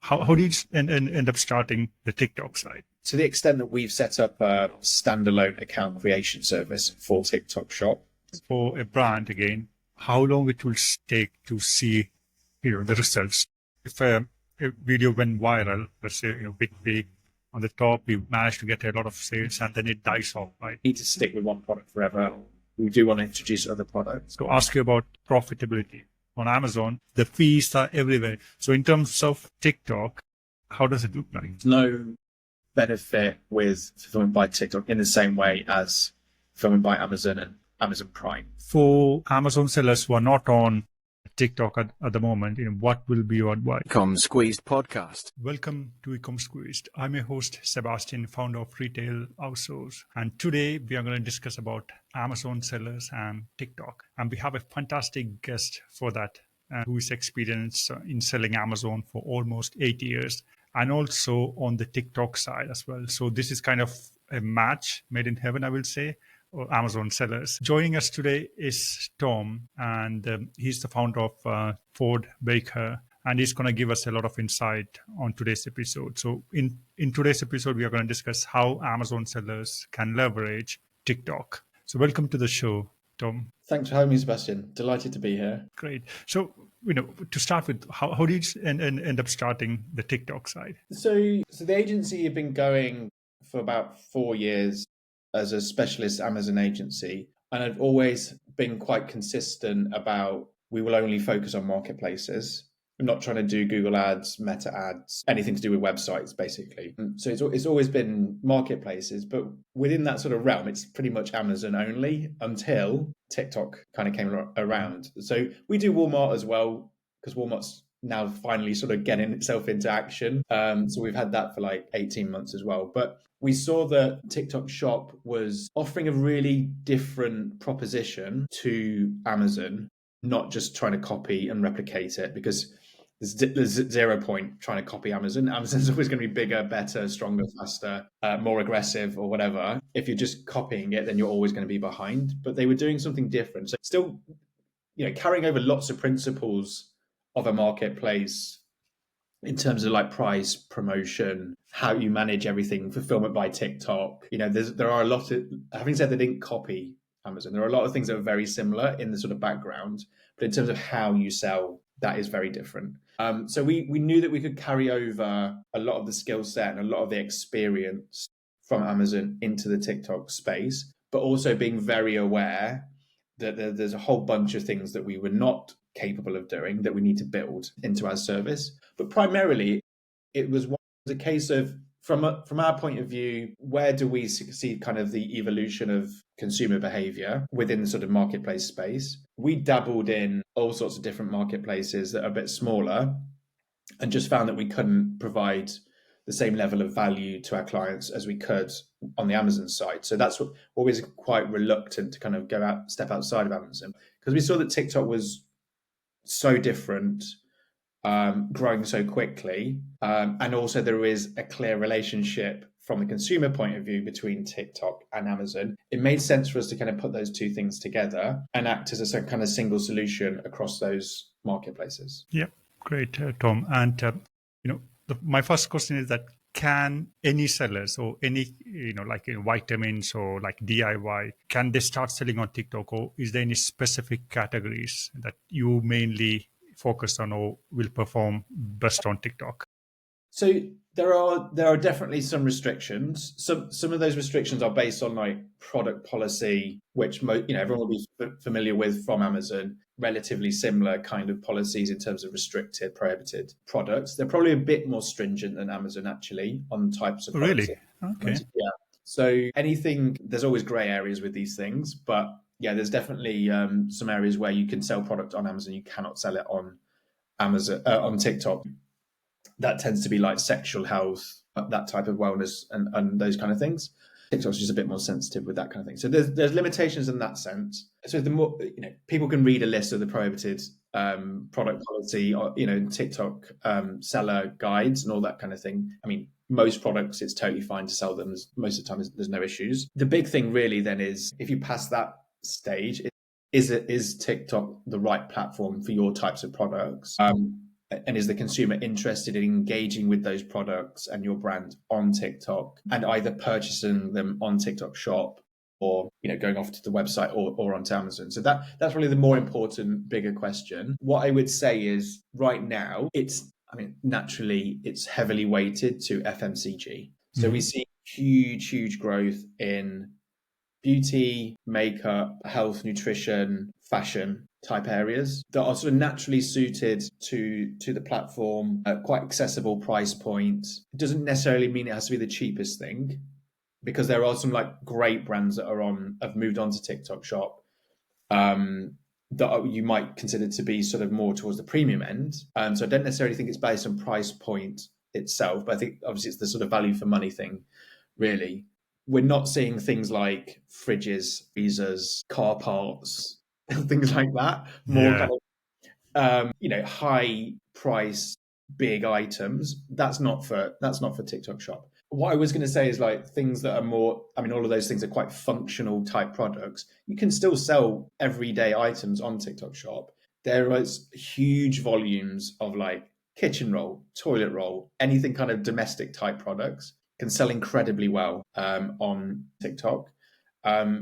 How did you end up starting the TikTok side? To the extent that we've set up a standalone account creation service for TikTok Shop. For a brand, again, how long it will take to see, the results? If a video went viral, let's say, big on the top, we managed to get a lot of sales and then it dies off, right? We need to stick with one product forever. We do want to introduce other products. So ask you about profitability. On Amazon, the fees are everywhere. So in terms of TikTok, how does it look like? There's no benefit with fulfillment by TikTok in the same way as fulfillment by Amazon and Amazon Prime. For Amazon sellers who are not on TikTok at the moment, what will be your advice? Ecom Squeezed podcast. Welcome to Ecom Squeezed. I'm your host, Sebastian, founder of Retail-Outsource. And today we are going to discuss about Amazon sellers and TikTok. And we have a fantastic guest for that, who is experienced in selling Amazon for almost 8 years and also on the TikTok side as well. So this is kind of a match made in heaven, I will say. Or Amazon sellers. Joining us today is Tom, and he's the founder of FordeBaker, and he's going to give us a lot of insight on today's episode. So in today's episode, we are going to discuss how Amazon sellers can leverage TikTok. So welcome to the show, Tom. Thanks for having me, Sebastian. Delighted to be here. Great. So, to start with, how did you end up starting the TikTok side? So the agency had been going for about 4 years as a specialist Amazon agency. And I've always been quite consistent about we will only focus on marketplaces. I'm not trying to do Google ads, Meta ads, anything to do with websites, basically. So it's always been marketplaces, but within that sort of realm, it's pretty much Amazon only until TikTok kind of came around. So we do Walmart as well, because Walmart's now finally sort of getting itself into action. So we've had that for like 18 months as well. But we saw that TikTok Shop was offering a really different proposition to Amazon, not just trying to copy and replicate it, because there's 0 point trying to copy Amazon. Amazon's always going to be bigger, better, stronger, faster, more aggressive or whatever. If you're just copying it, then you're always going to be behind. But they were doing something different. So still, carrying over lots of principles of a marketplace in terms of like price, promotion, how you manage everything, fulfillment by TikTok. There are a lot of, having said they didn't copy Amazon, there are a lot of things that are very similar in the sort of background, but in terms of how you sell, that is very different. So we knew that we could carry over a lot of the skill set and a lot of the experience from Amazon into the TikTok space, but also being very aware that there's a whole bunch of things that we were not capable of doing that we need to build into our service. But primarily, it was a case of, from our point of view, where do we see kind of the evolution of consumer behavior within the sort of marketplace space? We dabbled in all sorts of different marketplaces that are a bit smaller and just found that we couldn't provide the same level of value to our clients as we could on the Amazon side. So that's what always quite reluctant to kind of step outside of Amazon, because we saw that TikTok was so different, growing so quickly, and also there is a clear relationship from the consumer point of view between TikTok and Amazon. It made sense for us to kind of put those two things together and act as a kind of single solution across those marketplaces. Yeah, great, Tom. And my first question is that, can any sellers or any, like vitamins or like DIY, can they start selling on TikTok, or is there any specific categories that you mainly focus on or will perform best on TikTok? So there are definitely some restrictions. Some of those restrictions are based on like product policy, which everyone will be familiar with from Amazon. Relatively similar kind of policies in terms of restricted, prohibited products. They're probably a bit more stringent than Amazon actually on types of products. Really? Okay. Yeah. So there's always grey areas with these things, but yeah, there's definitely some areas where you can sell product on Amazon, you cannot sell it on Amazon on TikTok. That tends to be like sexual health, that type of wellness, and those kind of things. TikTok's just a bit more sensitive with that kind of thing. So there's limitations in that sense. So the more, people can read a list of the prohibited product policy, or, TikTok seller guides and all that kind of thing. I mean, most products, it's totally fine to sell them. Most of the time, there's no issues. The big thing really then is, if you pass that stage, is TikTok the right platform for your types of products? and is the consumer interested in engaging with those products and your brand on TikTok and either purchasing them on TikTok Shop or going off to the website or onto Amazon. So that's really the more important, bigger question. What I would say is right now naturally it's heavily weighted to FMCG. So we see huge growth in beauty, makeup, health, nutrition, fashion type areas that are sort of naturally suited to the platform at quite accessible price point. It doesn't necessarily mean it has to be the cheapest thing, because there are some like great brands that have moved on to TikTok Shop that you might consider to be sort of more towards the premium end. So I don't necessarily think it's based on price point itself, but I think obviously it's the sort of value for money thing, really. We're not seeing things like fridges, freezers, car parts, things like that. More kind of high price, big items. That's not for TikTok Shop. What I was going to say is like things that are more, all of those things are quite functional type products. You can still sell everyday items on TikTok Shop. There is huge volumes of like kitchen roll, toilet roll, anything kind of domestic type products can sell incredibly well on TikTok.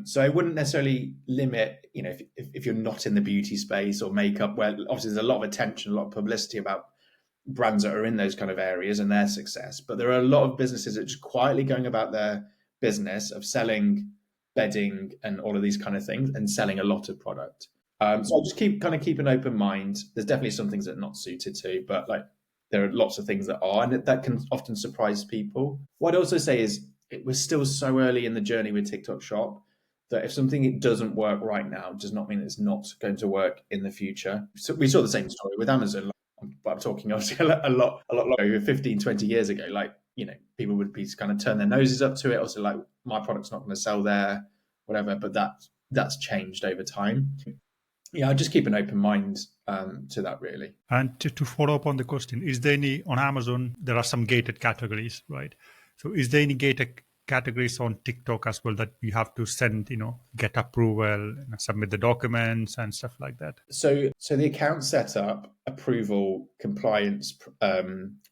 So I wouldn't necessarily limit, if you're not in the beauty space or makeup, where obviously there's a lot of attention, a lot of publicity about brands that are in those kind of areas and their success. But there are a lot of businesses that are just quietly going about their business of selling bedding and all of these kind of things and selling a lot of product. So I just keep an open mind. There's definitely some things that are not suited to, but like there are lots of things that are, and that can often surprise people. What I'd also say is we're still so early in the journey with TikTok Shop that if something doesn't work right now, does not mean it's not going to work in the future. So we saw the same story with Amazon. But I'm talking obviously a lot longer, 15, 20 years ago, people would be kind of turn their noses up to it. Also like, my product's not going to sell there, whatever. But that's changed over time. Yeah, I just keep an open mind to that, really. And to follow up on the question, is there any, on Amazon, there are some gated categories, right? So is there any gated categories on TikTok as well that you have to send, get approval, submit the documents and stuff like that? So the account setup, approval, compliance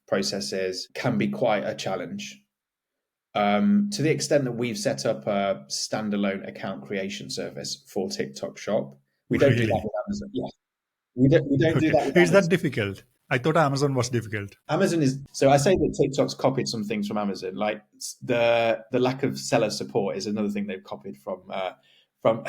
processes can be quite a challenge. To the extent that we've set up a standalone account creation service for TikTok Shop. We don't do that with Amazon. Yeah, we don't do that with Is Amazon. that difficult? I thought Amazon was difficult. Amazon is, so I say that TikTok's copied some things from Amazon, like the lack of seller support is another thing they've copied from Amazon.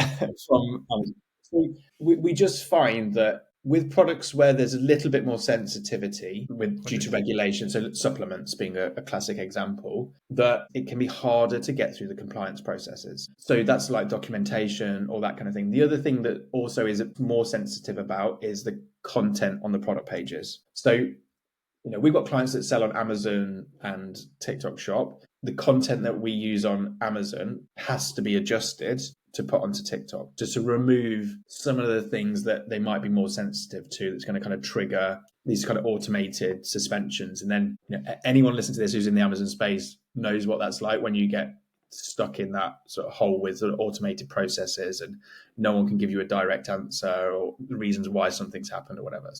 So we just find that with products where there's a little bit more sensitivity due to regulation, so supplements being a classic example, that it can be harder to get through the compliance processes. So that's like documentation or that kind of thing. The other thing that also is more sensitive about is the content on the product pages. So, we've got clients that sell on Amazon and TikTok Shop. The content that we use on Amazon has to be adjusted to put onto TikTok, just to remove some of the things that they might be more sensitive to, that's going to kind of trigger these kind of automated suspensions. And then anyone listening to this who's in the Amazon space knows what that's like when you get stuck in that sort of hole with sort of automated processes and no one can give you a direct answer or the reasons why something's happened or whatever.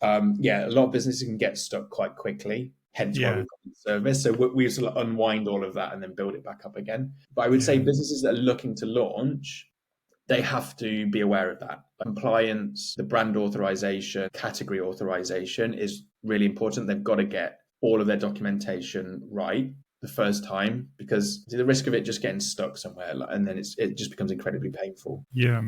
A lot of businesses can get stuck quite quickly. Hence why we've got the service. So we sort of unwind all of that and then build it back up again. But I would say businesses that are looking to launch, they have to be aware of that. Compliance, the brand authorization, category authorization is really important. They've got to get all of their documentation right the first time, because the risk of it just getting stuck somewhere and then it just becomes incredibly painful. Yeah,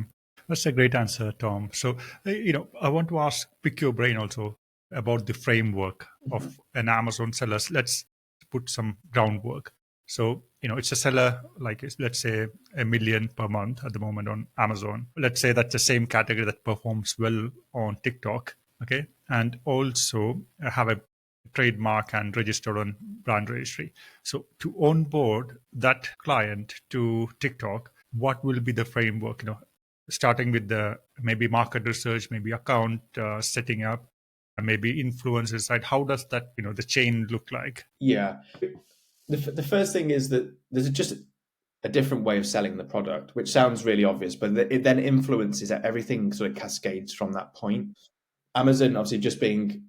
that's a great answer, Tom. So, I want to pick your brain also about the framework of an Amazon seller. Let's put some groundwork. So, it's a seller, like let's say $1 million per month at the moment on Amazon. Let's say that's the same category that performs well on TikTok. Okay. And also have a trademark and registered on brand registry. So to onboard that client to TikTok, what will be the framework, starting with the maybe market research, maybe account setting up, maybe influencer side? How does that, the chain look like? Yeah. The first thing is that there's just a different way of selling the product, which sounds really obvious, but it then influences that everything sort of cascades from that point. Amazon, obviously, just being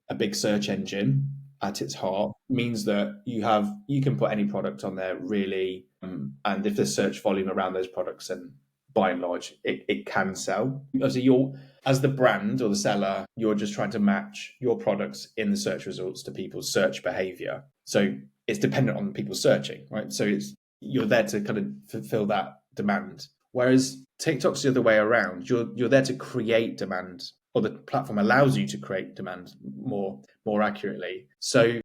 a big search engine at its heart means that you can put any product on there really, and if there's search volume around those products, then by and large it can sell. Obviously, you're as the brand or the seller, you're just trying to match your products in the search results to people's search behavior. So it's dependent on people searching, right? So you're there to kind of fulfill that demand. Whereas TikTok's the other way around. You're there to create demand, or the platform allows you to create demand more accurately. So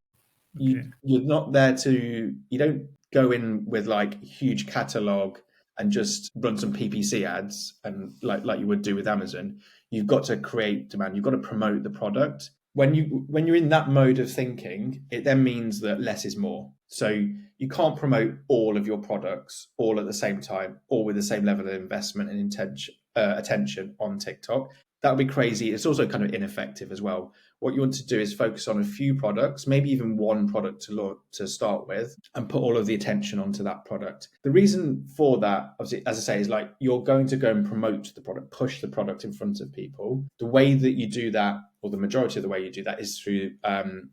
you're not there you don't go in with like huge catalog and just run some PPC ads and like you would do with Amazon. You've got to create demand. You've got to promote the product. When you're in that mode of thinking, it then means that less is more. So you can't promote all of your products all at the same time, or with the same level of investment and attention on TikTok. That would be crazy. It's also kind of ineffective as well. What you want to do is focus on a few products, maybe even one product to start with, and put all of the attention onto that product. The reason for that, obviously, as I say, is like you're going to go and promote the product, push the product in front of people. The way that you do that, or the majority of the way you do that, is through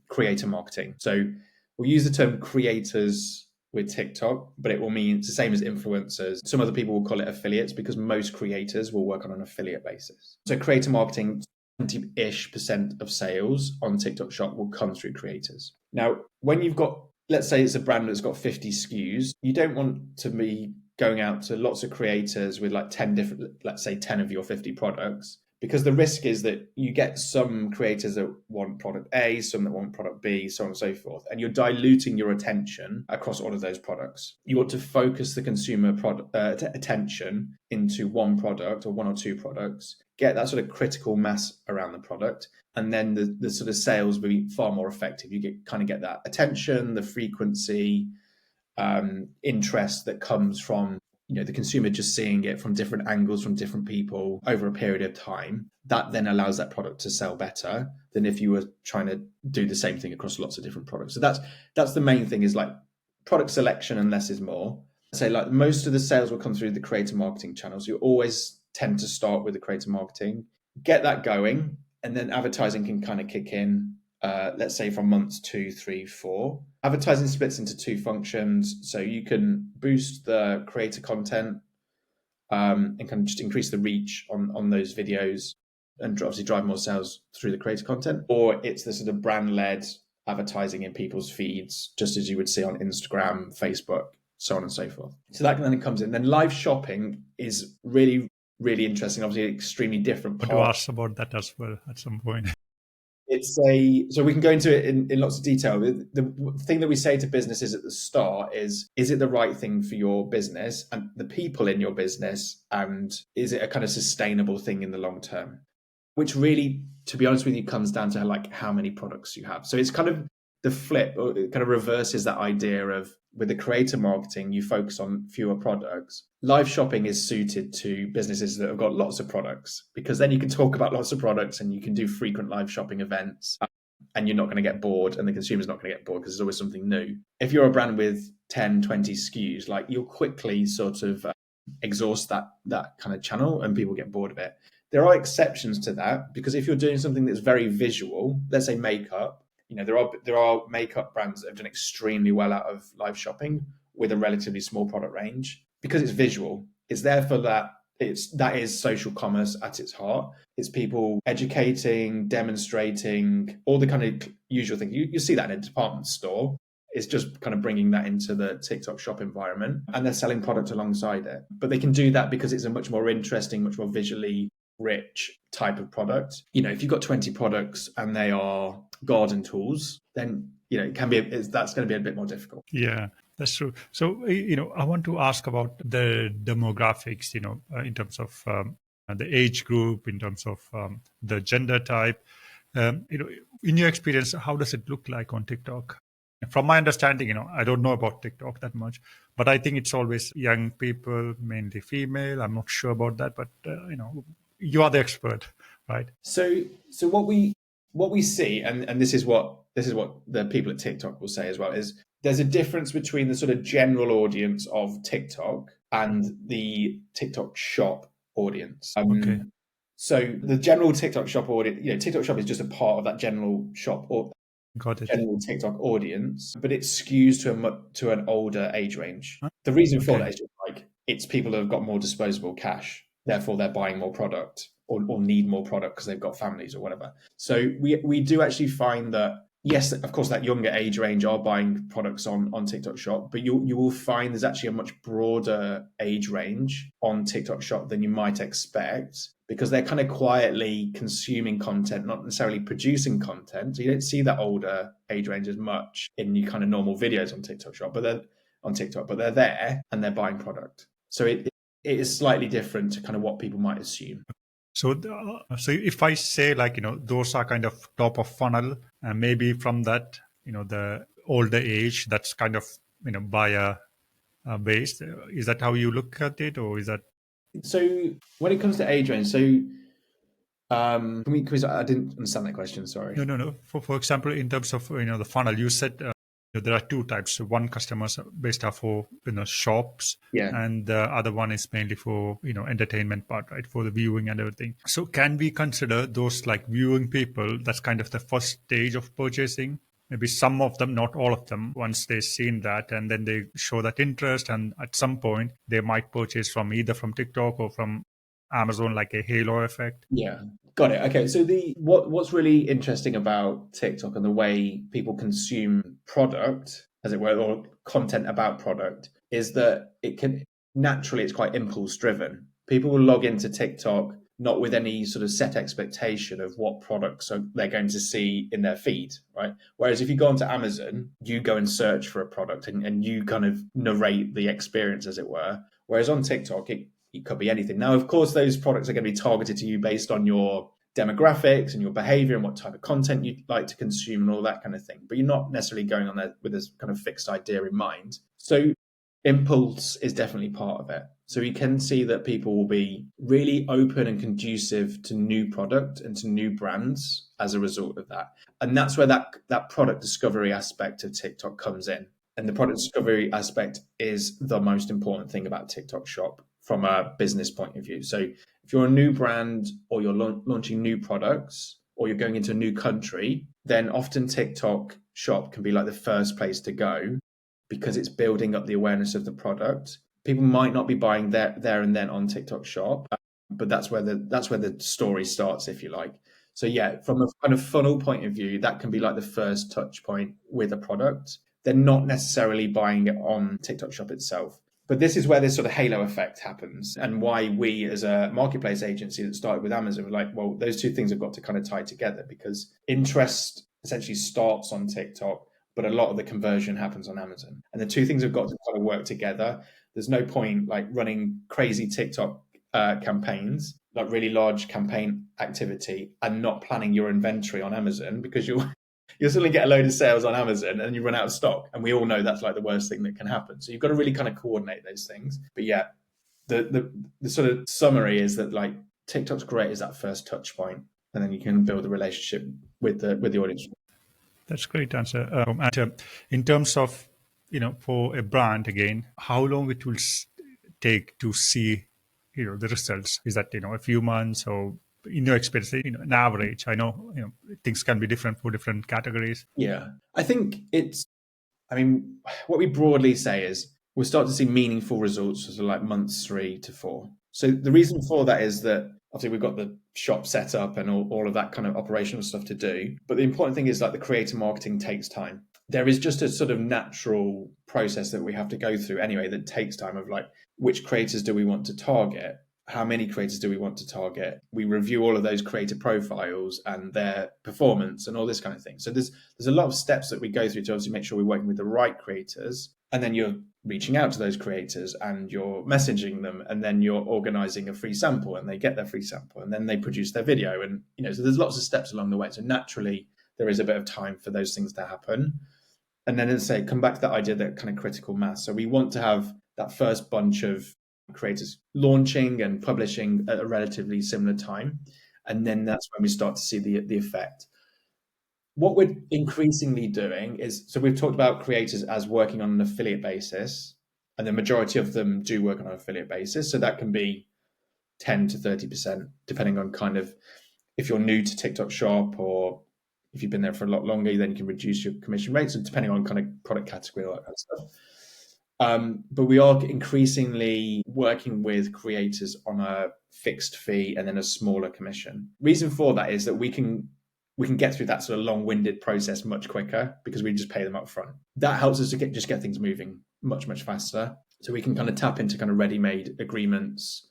creator marketing. So we'll use the term creators with TikTok, but it will mean it's the same as influencers. Some other people will call it affiliates because most creators will work on an affiliate basis. So creator marketing, 20-ish% of sales on TikTok Shop will come through creators. Now, when you've got, let's say it's a brand that's got 50 SKUs, you don't want to be going out to lots of creators with like 10 different, let's say 10 of your 50 products, because the risk is that you get some creators that want product A, some that want product B, so on and so forth, and you're diluting your attention across all of those products. You want to focus the consumer attention into one product or one or two products, get that sort of critical mass around the product, and then the sort of sales will be far more effective. You get that attention, the frequency, interest that comes from the consumer just seeing it from different angles, from different people over a period of time. That then allows that product to sell better than if you were trying to do the same thing across lots of different products. So that's the main thing, is like product selection, and less is more. Say like most of the sales will come through the creator marketing channels. You always tend to start with the creator marketing, get that going, and then advertising can kind of kick in. Let's say from months 2, 3, 4. Advertising splits into two functions. So you can boost the creator content and kind of just increase the reach on those videos and obviously drive more sales through the creator content. Or it's the sort of brand-led advertising in people's feeds, just as you would see on Instagram, Facebook, so on and so forth. So that then comes in. Then live shopping is really, really interesting. Obviously, extremely different. I want to ask about that as well at some point. So we can go into it in lots of detail. The thing that we say to businesses at the start is it the right thing for your business and the people in your business? And is it a kind of sustainable thing in the long term? Which really, to be honest with you, comes down to like how many products you have. So it's kind of the flip, or it kind of reverses that idea of, with the creator marketing, you focus on fewer products. Live shopping is suited to businesses that have got lots of products, because then you can talk about lots of products and you can do frequent live shopping events, and you're not going to get bored, and the consumer's not going to get bored because there's always something new. If you're a brand with 10, 20 SKUs, like you'll quickly sort of exhaust that kind of channel and people get bored of it. There are exceptions to that, because if you're doing something that's very visual, let's say makeup, there are makeup brands that have done extremely well out of live shopping with a relatively small product range, because it's visual. It's there for that. That is social commerce at its heart. It's people educating, demonstrating, all the kind of usual things. You see that in a department store. It's just kind of bringing that into the TikTok shop environment, and they're selling product alongside it. But they can do that because it's a much more interesting, much more visually rich type of product. If you've got 20 products and they are garden tools, then it can be that's going to be a bit more difficult. Yeah, that's true. So I want to ask about the demographics, in terms of the age group, in terms of the gender type. In your experience, how does it look like on TikTok? From my understanding, I don't know about TikTok that much, but I think it's always young people, mainly female. I'm not sure about that, but you are the expert, right? So what we see, and this is what the people at TikTok will say as well, is there's a difference between the sort of general audience of TikTok and the TikTok shop audience. Okay. So the general TikTok shop audience, TikTok shop is just a part of that general shop or Got it. general TikTok audience, but it skews to an older age range. Huh? The reason for Okay. that is just like it's people that have got more disposable cash, therefore they're buying more product or need more product because they've got families or whatever. So we do actually find that yes, of course, that younger age range are buying products on TikTok Shop, but you will find there's actually a much broader age range on TikTok Shop than you might expect because they're kind of quietly consuming content, not necessarily producing content. So you don't see that older age range as much in your kind of normal videos on TikTok Shop, but they're there and they're buying product. So it is slightly different to kind of what people might assume. So, so if I say like, those are kind of top of funnel, and maybe from that, the older age, that's kind of, buyer based. Is that how you look at it, or is that? So when it comes to age range, because I didn't understand that question. Sorry. No. For example, in terms of the funnel, you said there are two types. So one customers based are for shops, Yeah. and the other one is mainly for entertainment part, right? For the viewing and everything. So can we consider those like viewing people? That's kind of the first stage of purchasing. Maybe some of them, not all of them, once they've seen that and then they show that interest, and at some point they might purchase from either from TikTok or from Amazon, like a halo effect. Yeah, got it. Okay, so what's really interesting about TikTok and the way people consume product, as it were, or content about product, is that it's quite impulse driven. People will log into TikTok not with any sort of set expectation of what products they're going to see in their feed, right? Whereas if you go onto Amazon, you go and search for a product and you kind of narrate the experience, as it were. Whereas on TikTok, it could be anything. Now, of course, those products are going to be targeted to you based on your demographics and your behavior and what type of content you'd like to consume and all that kind of thing. But you're not necessarily going on there with this kind of fixed idea in mind. So impulse is definitely part of it. So you can see that people will be really open and conducive to new product and to new brands as a result of that. And that's where that product discovery aspect of TikTok comes in. And the product discovery aspect is the most important thing about TikTok Shop from a business point of view. So if you're a new brand or you're launching new products or you're going into a new country, then often TikTok Shop can be like the first place to go because it's building up the awareness of the product. People might not be buying there and then on TikTok Shop, but that's where the story starts, if you like. So yeah, from a kind of funnel point of view, that can be like the first touch point with a product. They're not necessarily buying it on TikTok Shop itself. But this is where this sort of halo effect happens and why we as a marketplace agency that started with Amazon were like, well, those two things have got to kind of tie together because interest essentially starts on TikTok, but a lot of the conversion happens on Amazon. And the two things have got to kind of work together. There's no point like running crazy TikTok campaigns, like really large campaign activity, and not planning your inventory on Amazon because you'll suddenly get a load of sales on Amazon and you run out of stock. And we all know that's like the worst thing that can happen. So you've got to really kind of coordinate those things. But yeah, the sort of summary is that like TikTok's great as that first touch point, and then you can build a relationship with the audience. That's a great answer. In terms of, for a brand, again, how long it will take to see, the results? Is that, a few months or in your experience, an average? I know, things can be different for different categories. Yeah, I think what we broadly say is we'll start to see meaningful results for like months 3 to 4. So the reason for that is that obviously we've got the shop set up and all of that kind of operational stuff to do. But the important thing is like the creator marketing takes time. There is just a sort of natural process that we have to go through anyway that takes time of like, which creators do we want to target? How many creators do we want to target? We review all of those creator profiles and their performance and all this kind of thing. So there's a lot of steps that we go through to obviously make sure we're working with the right creators. And then you're reaching out to those creators and you're messaging them, and then you're organizing a free sample and they get their free sample and then they produce their video. And, so there's lots of steps along the way. So naturally there is a bit of time for those things to happen. And then as I say, come back to that idea, that kind of critical mass. So we want to have that first bunch of creators launching and publishing at a relatively similar time. And then that's when we start to see the effect. What we're increasingly doing is, so we've talked about creators as working on an affiliate basis, and the majority of them do work on an affiliate basis. So that can be 10 to 30%, depending on kind of if you're new to TikTok Shop, or if you've been there for a lot longer, then you can reduce your commission rates, and depending on kind of product category, all that kind of stuff. But we are increasingly working with creators on a fixed fee and then a smaller commission. Reason for that is that we can get through that sort of long-winded process much quicker because we just pay them up front. That helps us to get things moving much, much faster. So we can kind of tap into kind of ready-made agreements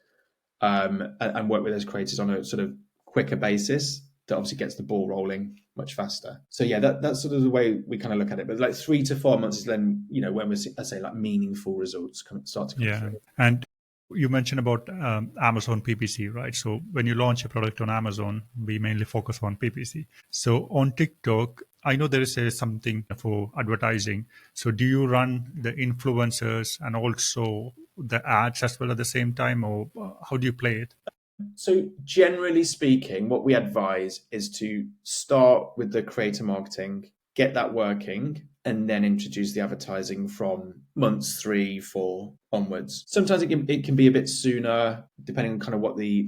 and work with those creators on a sort of quicker basis that obviously gets the ball rolling much faster. So yeah, that's sort of the way we kind of look at it. But like 3 to 4 months is then, when we're, let's say, like meaningful results start to come through. And you mentioned about Amazon PPC, right? So when you launch a product on Amazon, we mainly focus on PPC. So on TikTok, I know there is something for advertising. So do you run the influencers and also the ads as well at the same time, or how do you play it? So generally speaking, what we advise is to start with the creator marketing, get that working, and then introduce the advertising from months 3, 4 onwards. Sometimes it can be a bit sooner, depending on kind of what the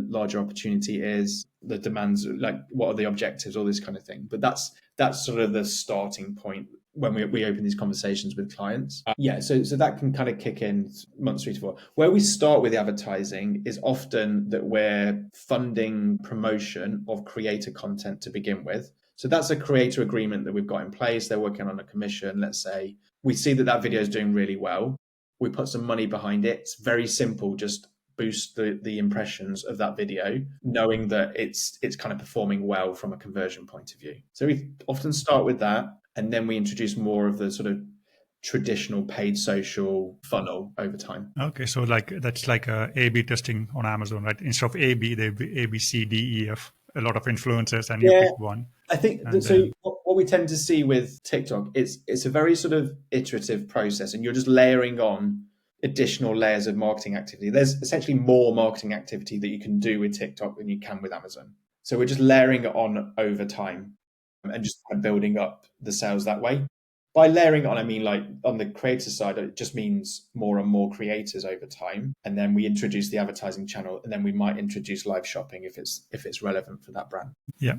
larger opportunity is, the demands, like what are the objectives, all this kind of thing. But that's sort of the starting point when we open these conversations with clients. So that can kind of kick in months 3 to 4. Where we start with the advertising is often that we're funding promotion of creator content to begin with. So that's a creator agreement that we've got in place. They're working on a commission. Let's say we see that video is doing really well. We put some money behind it. It's very simple. Just boost the impressions of that video, knowing that it's kind of performing well from a conversion point of view. So we often start with that, and then we introduce more of the sort of traditional paid social funnel over time. Okay, so that's like a A/B testing on Amazon, right? Instead of A/B, they A, B, C, D, E, F. A lot of influencers, and you pick one. I think so. What we tend to see with TikTok is it's a very sort of iterative process, and you're just layering on additional layers of marketing activity. There's essentially more marketing activity that you can do with TikTok than you can with Amazon. So we're just layering it on over time and just kind of building up the sales that way. By layering on, I mean, like on the creator side, it just means more and more creators over time. And then we introduce the advertising channel, and then we might introduce live shopping if it's relevant for that brand. Yeah.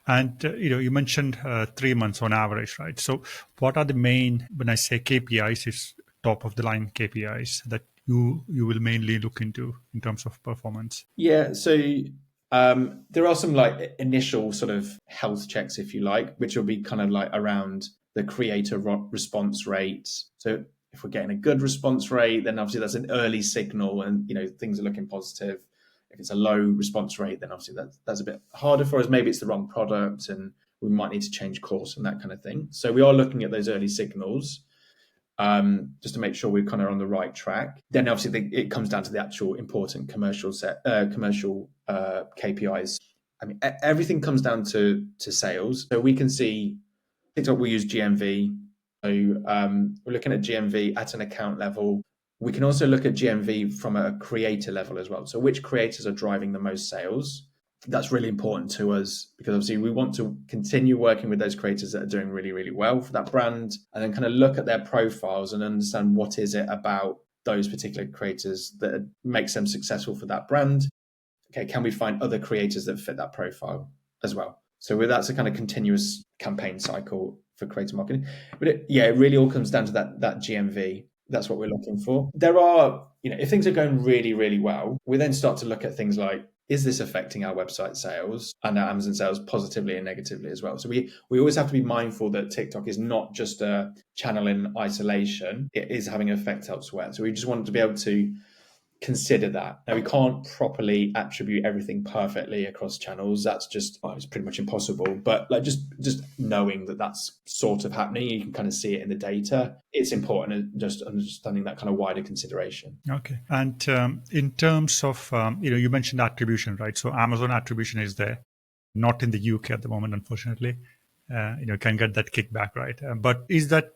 And you mentioned 3 months on average, right? So what are the main, when I say KPIs, is top of the line KPIs that you will mainly look into in terms of performance? Yeah. So there are some like initial sort of health checks, if you like, which will be kind of like around the creator response rate. So if we're getting a good response rate, then obviously that's an early signal, and things are looking positive. If it's a low response rate, then obviously that's a bit harder for us. Maybe it's the wrong product and we might need to change course and that kind of thing. So we are looking at those early signals just to make sure we're kind of on the right track. Then obviously it comes down to the actual important commercial KPIs. I mean, everything comes down to sales. So we can see TikTok will use GMV. So we're looking at GMV at an account level. We can also look at GMV from a creator level as well. So which creators are driving the most sales? That's really important to us because obviously we want to continue working with those creators that are doing really, really well for that brand, and then kind of look at their profiles and understand what is it about those particular creators that makes them successful for that brand. Okay, can we find other creators that fit that profile as well? So that's a kind of continuous campaign cycle for creator marketing. But it really all comes down to that GMV. That's what we're looking for. There are, if things are going really, really well, we then start to look at things like, is this affecting our website sales and our Amazon sales positively and negatively as well? So we always have to be mindful that TikTok is not just a channel in isolation. It is having an effect elsewhere. So we just want to be able to consider that. Now, we can't properly attribute everything perfectly across channels. That's just, it's pretty much impossible. But like just knowing that that's sort of happening, you can kind of see it in the data. It's important just understanding that kind of wider consideration. Okay. And in terms of, you mentioned attribution, right? So Amazon attribution is there, not in the UK at the moment, unfortunately. Can get that kickback, right? But is that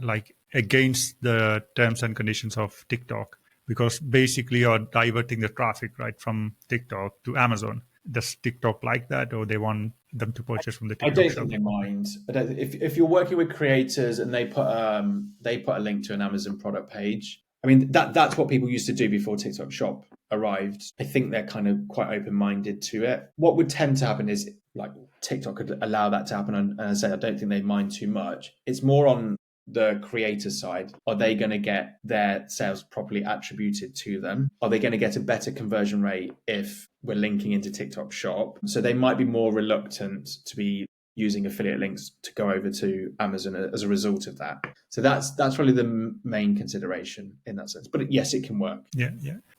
like against the terms and conditions of TikTok? Because basically you're diverting the traffic, right, from TikTok to Amazon. Does TikTok like that, or they want them to purchase from the TikTok shop? I don't shop? think they mind. But if you're working with creators and they put a link to an Amazon product page, I mean, that's what people used to do before TikTok Shop arrived. I think they're kind of quite open-minded to it. What would tend to happen is like TikTok could allow that to happen. And I say, I don't think they mind too much. It's more on the creator side. Are they going to get their sales properly attributed to them? Are they going to get a better conversion rate if we're linking into TikTok Shop? So they might be more reluctant to be using affiliate links to go over to Amazon as a result of that. So that's probably the main consideration in that sense. But yes, it can work. Yeah.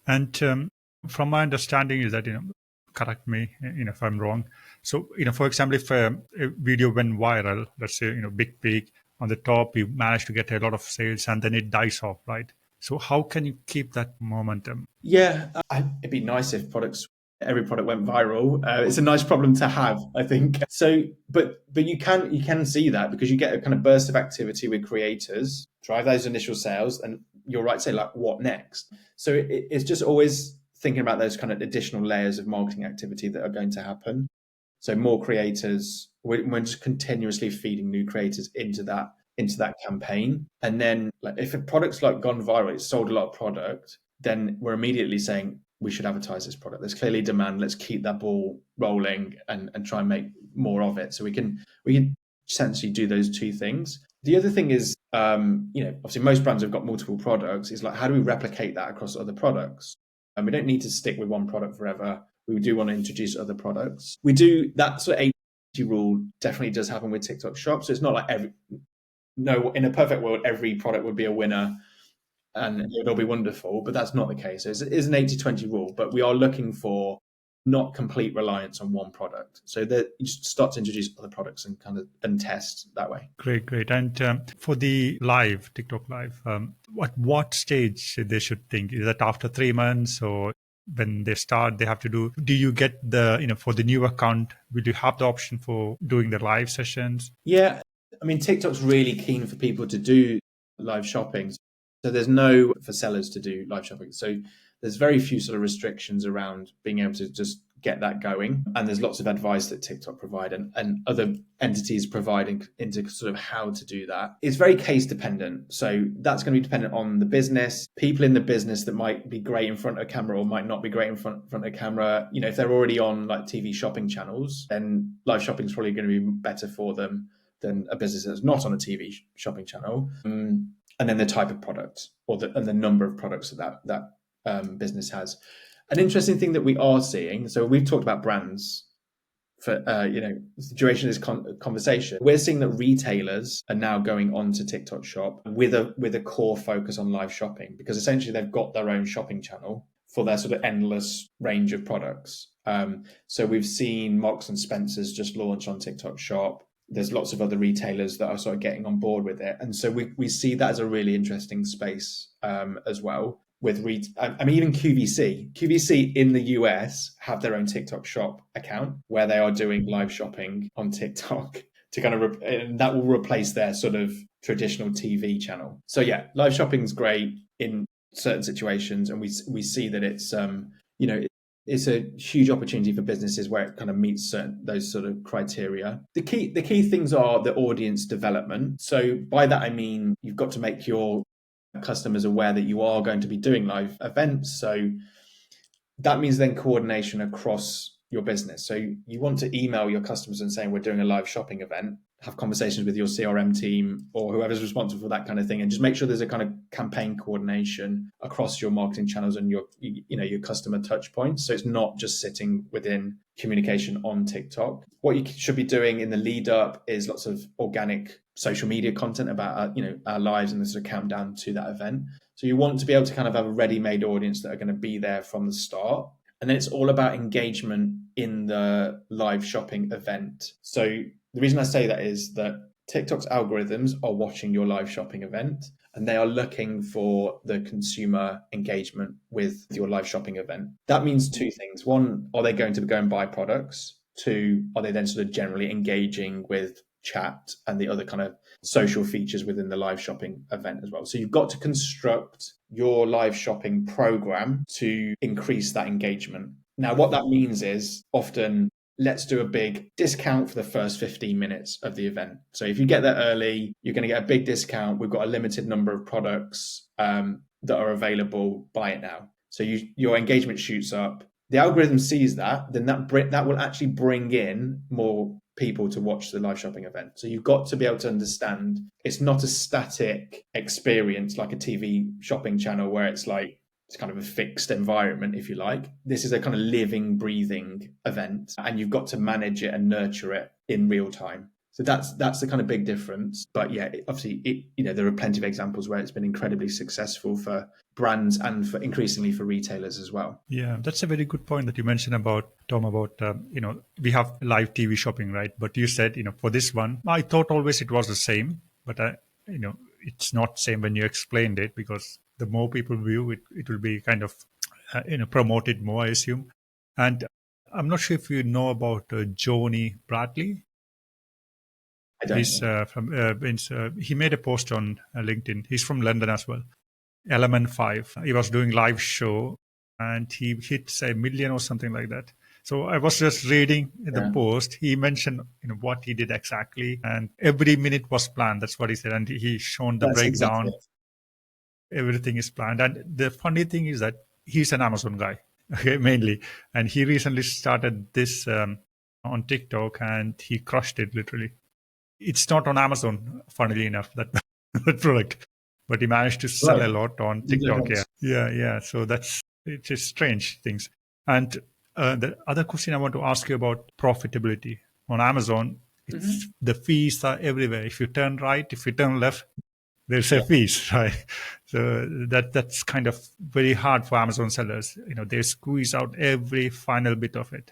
And from my understanding is that, correct me, if I'm wrong. So, for example, if a video went viral, let's say, big peak on the top, you manage to get a lot of sales and then it dies off, right? So how can you keep that momentum? Yeah, it'd be nice if every product went viral. It's a nice problem to have, I think. So, but you can see that because you get a kind of burst of activity with creators, drive those initial sales, and you're right to say, like, what next? So it's just always thinking about those kind of additional layers of marketing activity that are going to happen. So more creators, we're just continuously feeding new creators into that campaign. And then like if a product's like gone viral, it's sold a lot of product, then we're immediately saying we should advertise this product. There's clearly demand. Let's keep that ball rolling and try and make more of it. So we can essentially do those two things. The other thing is, obviously most brands have got multiple products. It's like, how do we replicate that across other products? And we don't need to stick with one product forever. We do want to introduce other products. We do that sort of 80 rule definitely does happen with TikTok Shop. So it's not like in a perfect world, every product would be a winner and it would all be wonderful, but that's not the case. It is an 80-20 rule, but we are looking for not complete reliance on one product. So that you just start to introduce other products and test that way. Great. And for the TikTok live, what stage they should think? Is that after 3 months or when they start, they have to do you get for the new account, will you have the option for doing the live sessions? Yeah. I mean, TikTok's really keen for people to do live shopping. So there's no for sellers to do live shopping. So there's very few sort of restrictions around being able to just get that going. And there's lots of advice that TikTok provide and other entities providing into sort of how to do that. It's very case dependent. So that's going to be dependent on the business, people in the business that might be great in front of camera or might not be great in front of camera. If they're already on like TV shopping channels, then live shopping is probably going to be better for them than a business that's not on a TV shopping channel. And then the type of product and the number of products that business has. An interesting thing that we are seeing, so we've talked about brands for the duration of this conversation. We're seeing that retailers are now going on to TikTok Shop with a core focus on live shopping, because essentially they've got their own shopping channel for their sort of endless range of products. So we've seen Marks and Spencer's just launch on TikTok Shop. There's lots of other retailers that are sort of getting on board with it. And so we see that as a really interesting space as well. With even QVC in the US have their own TikTok Shop account where they are doing live shopping on TikTok to kind of and that will replace their sort of traditional TV channel. So yeah, live shopping is great in certain situations, and we see that it's it's a huge opportunity for businesses where it kind of meets those sort of criteria. The key things are the audience development. So by that I mean you've got to make your customers aware that you are going to be doing live events. So that means then coordination across your business. So you want to email your customers and say, we're doing a live shopping event, have conversations with your CRM team or whoever's responsible for that kind of thing, and just make sure there's a kind of campaign coordination across your marketing channels and your customer touch points. So it's not just sitting within communication on TikTok. What you should be doing in the lead up is lots of organic social media content about our lives and the sort of countdown to that event. So you want to be able to kind of have a ready-made audience that are going to be there from the start. And then it's all about engagement in the live shopping event. So the reason I say that is that TikTok's algorithms are watching your live shopping event and they are looking for the consumer engagement with your live shopping event. That means two things. One, are they going to go and buy products? Two, are they then sort of generally engaging with chat and the other kind of social features within the live shopping event as well? So you've got to construct your live shopping program to increase that engagement. Now, what that means is often let's do a big discount for the first 15 minutes of the event. So if you get there early, you're going to get a big discount. We've got a limited number of products. that are available, buy it now. So your engagement shoots up. The algorithm sees that, then that will actually bring in more people to watch the live shopping event. So you've got to be able to understand it's not a static experience like a TV shopping channel where it's kind of a fixed environment, if you like. This is a kind of living, breathing event, and you've got to manage it and nurture it in real time. So that's the kind of big difference. But yeah, obviously, there are plenty of examples where it's been incredibly successful for brands and for increasingly for retailers as well. Yeah, that's a very good point that you mentioned about, Tom, about, we have live TV shopping, right? But you said, for this one, I thought always it was the same, but, it's not same when you explained it, because the more people view it, it will be kind of, promoted more, I assume. And I'm not sure if you know about Joni Bradley. I don't He's he made a post on LinkedIn. He's from London as well. Element 5. He was doing live show and he hit 1 million or something like that. So I was just reading the post. He mentioned what he did exactly, and every minute was planned. That's what he said, and he shown the breakdown. Exactly. Everything is planned. And the funny thing is that he's an Amazon guy, okay, mainly, and he recently started this on TikTok, and he crushed it literally. It's not on Amazon, funnily enough, that product, but he managed to sell a lot on TikTok. Yeah. So it's just strange things. And the other question I want to ask you about profitability on Amazon. The fees are everywhere. If you turn right, if you turn left, there's a fees, right? So that's kind of very hard for Amazon sellers. They squeeze out every final bit of it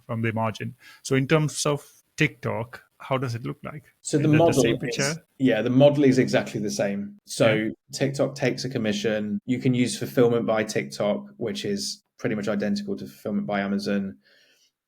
from the margin. So in terms of TikTok, how does it look like? So the same picture? The model is exactly the same. So TikTok takes a commission. You can use fulfillment by TikTok, which is pretty much identical to fulfillment by Amazon.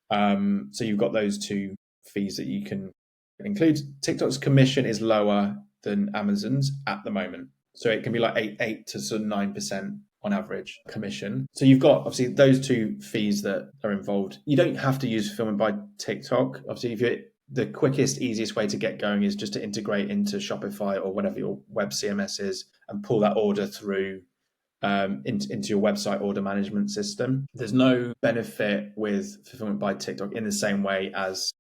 So you've got those two fees that you can include. TikTok's commission is lower than Amazon's at the moment. So it can be like 8 to 9% on average commission. So you've got obviously those two fees that are involved. You don't have to use fulfillment by TikTok. Obviously, the quickest, easiest way to get going is just to integrate into Shopify or whatever your web CMS is and pull that order through into your website order management system. There's no benefit with fulfillment by TikTok in the same way as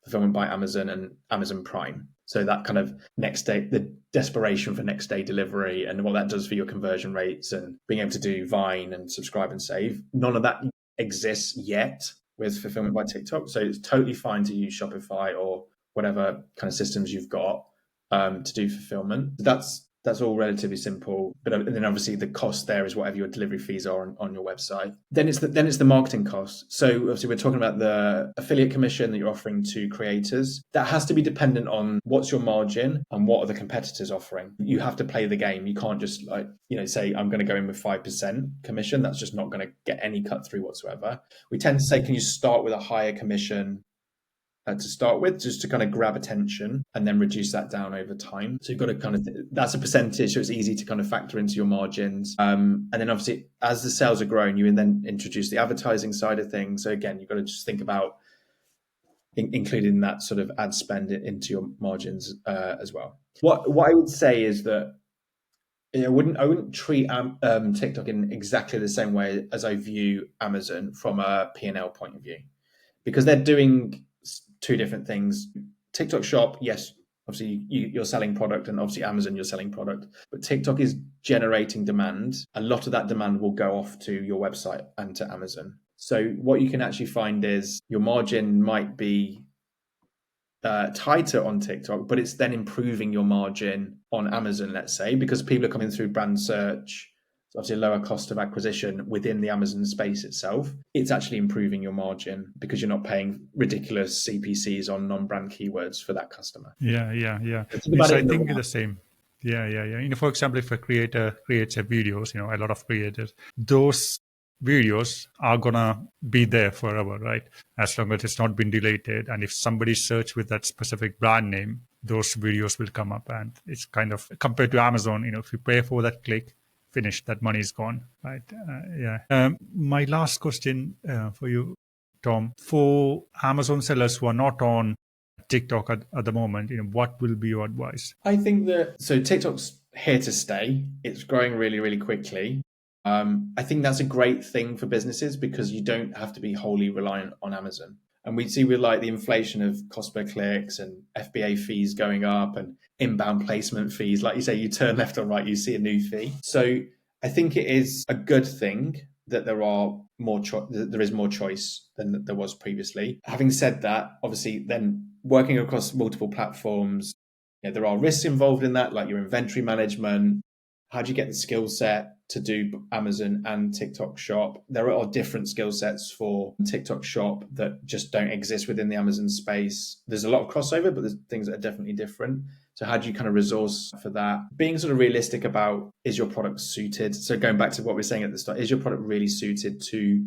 fulfillment by Amazon and Amazon Prime. So that kind of next day, the desperation for next day delivery and what that does for your conversion rates and being able to do Vine and subscribe and save, none of that exists yet with fulfillment by TikTok. So it's totally fine to use Shopify or whatever kind of systems you've got to do fulfillment. That's all relatively simple. But then obviously the cost there is whatever your delivery fees are on your website. Then it's the marketing cost. So obviously we're talking about the affiliate commission that you're offering to creators. That has to be dependent on what's your margin and what are the competitors offering. You have to play the game. You can't just say I'm going to go in with 5% commission. That's just not going to get any cut through whatsoever. We tend to say, can you start with a higher commission to start with, just to kind of grab attention and then reduce that down over time. So you've got to kind of, that's a percentage, so it's easy to kind of factor into your margins. And then obviously as the sales are growing, you then introduce the advertising side of things. So again, you've got to just think about including that sort of ad spend into your margins as well. What I would say is that I wouldn't treat TikTok in exactly the same way as I view Amazon from a P&L point of view, because they're doing two different things. TikTok Shop, yes, obviously you're selling product, and obviously Amazon, you're selling product, but TikTok is generating demand. A lot of that demand will go off to your website and to Amazon. So what you can actually find is your margin might be tighter on TikTok, but it's then improving your margin on Amazon, let's say, because people are coming through brand search. So obviously a lower cost of acquisition within the Amazon space itself. It's actually improving your margin because you're not paying ridiculous CPCs on non-brand keywords for that customer. Yeah. Yes, I think the same. Yeah. For example, if a creator creates a videos, a lot of creators, those videos are gonna be there forever, right? As long as it's not been deleted. And if somebody search with that specific brand name, those videos will come up. And it's kind of compared to Amazon, if you pay for that click, finished, that money is gone, right? My last question for you, Tom, for Amazon sellers who are not on TikTok at the moment, what will be your advice? I think that TikTok's here to stay. It's growing really, really quickly. I think that's a great thing for businesses because you don't have to be wholly reliant on Amazon. And we see with like the inflation of cost per clicks and FBA fees going up and inbound placement fees, like you say, you turn left or right, you see a new fee. So I think it is a good thing that there is more choice than there was previously. Having said that, obviously then working across multiple platforms, there are risks involved in that, like your inventory management. How do you get the skill set to do Amazon and TikTok Shop? There are different skill sets for TikTok Shop that just don't exist within the Amazon space. There's a lot of crossover, but there's things that are definitely different. So how do you kind of resource for that? Being sort of realistic about, is your product suited? So going back to what we were saying at the start, is your product really suited to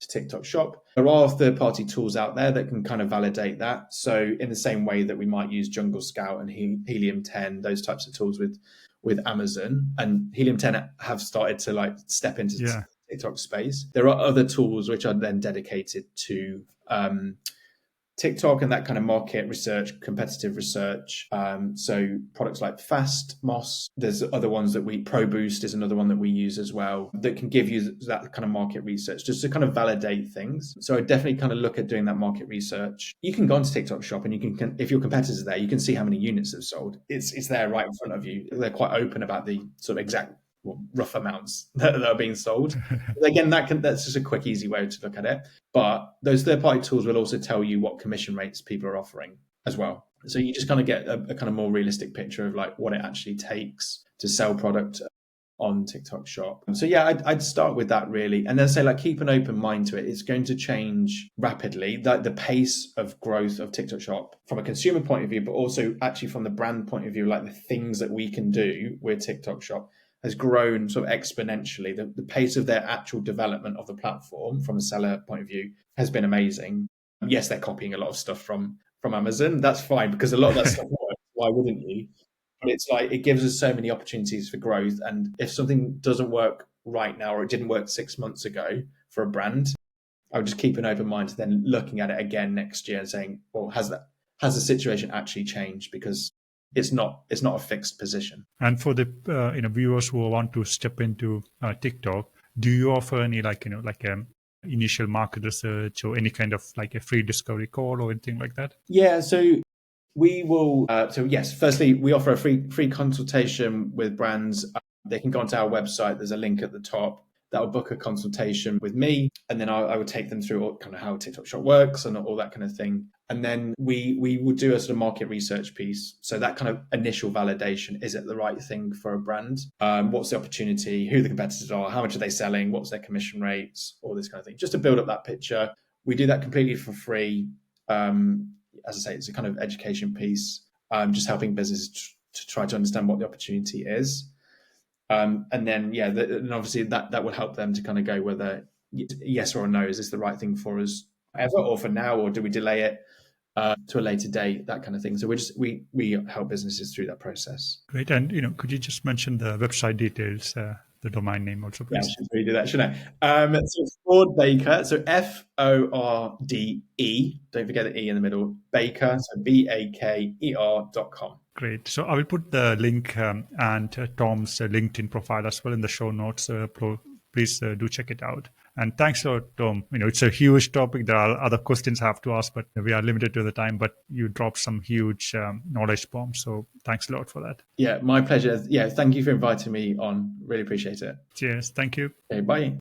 TikTok Shop? There are third-party tools out there that can kind of validate that. So in the same way that we might use Jungle Scout and Helium 10, those types of tools with Amazon, and Helium 10 have started to like step into TikTok space. There are other tools which are then dedicated to TikTok and that kind of market research, competitive research. So products like Fast, Moss, there's other ones that ProBoost is another one that we use as well that can give you that kind of market research just to kind of validate things. So I definitely kind of look at doing that market research. You can go onto TikTok Shop and you can, if your competitors are there, you can see how many units they've sold. It's there right in front of you. They're quite open about the sort of exact rough amounts that are being sold. Again, that's just a quick, easy way to look at it. But those third-party tools will also tell you what commission rates people are offering as well. So you just kind of get a kind of more realistic picture of like what it actually takes to sell product on TikTok Shop. So yeah, I'd start with that really. And then say like keep an open mind to it. It's going to change rapidly. The pace of growth of TikTok Shop from a consumer point of view, but also actually from the brand point of view, like the things that we can do with TikTok Shop has grown sort of exponentially. The pace of their actual development of the platform from a seller point of view has been amazing. Yes, they're copying a lot of stuff from Amazon. That's fine because a lot of that stuff works. Why wouldn't you? But it's like it gives us so many opportunities for growth. And if something doesn't work right now or it didn't work 6 months ago for a brand, I would just keep an open mind to then looking at it again next year and saying, well, has the situation actually changed? Because it's not a fixed position. And for the viewers who want to step into TikTok, do you offer any initial market research or any kind of like a free discovery call or anything like that? Yeah, so we will. So yes, firstly, we offer a free consultation with brands. They can go onto our website. There's a link at the top that will book a consultation with me, and then I would take them through kind of how TikTok Shop works and all that kind of thing. And then we will do a sort of market research piece. So that kind of initial validation, is it the right thing for a brand? What's the opportunity? Who the competitors are? How much are they selling? What's their commission rates? All this kind of thing, just to build up that picture. We do that completely for free. As I say, it's a kind of education piece, just helping businesses to try to understand what the opportunity is. And then, and obviously that will help them to kind of go whether yes or no, is this the right thing for us ever or for now, or do we delay it to a later date, that kind of thing. So we help businesses through that process. Great. And, could you just mention the website details, the domain name also, please? Yeah, I should really do that, shouldn't I? So FordeBaker, so FORDE, don't forget the E in the middle, Baker, so BAKER.com. Great. So I will put the link and Tom's LinkedIn profile as well in the show notes. Please do check it out. And thanks a lot, Tom. It's a huge topic. There are other questions I have to ask, but we are limited to the time. But you dropped some huge knowledge bombs. So thanks a lot for that. Yeah, my pleasure. Yeah, thank you for inviting me on. Really appreciate it. Cheers. Thank you. Okay, bye.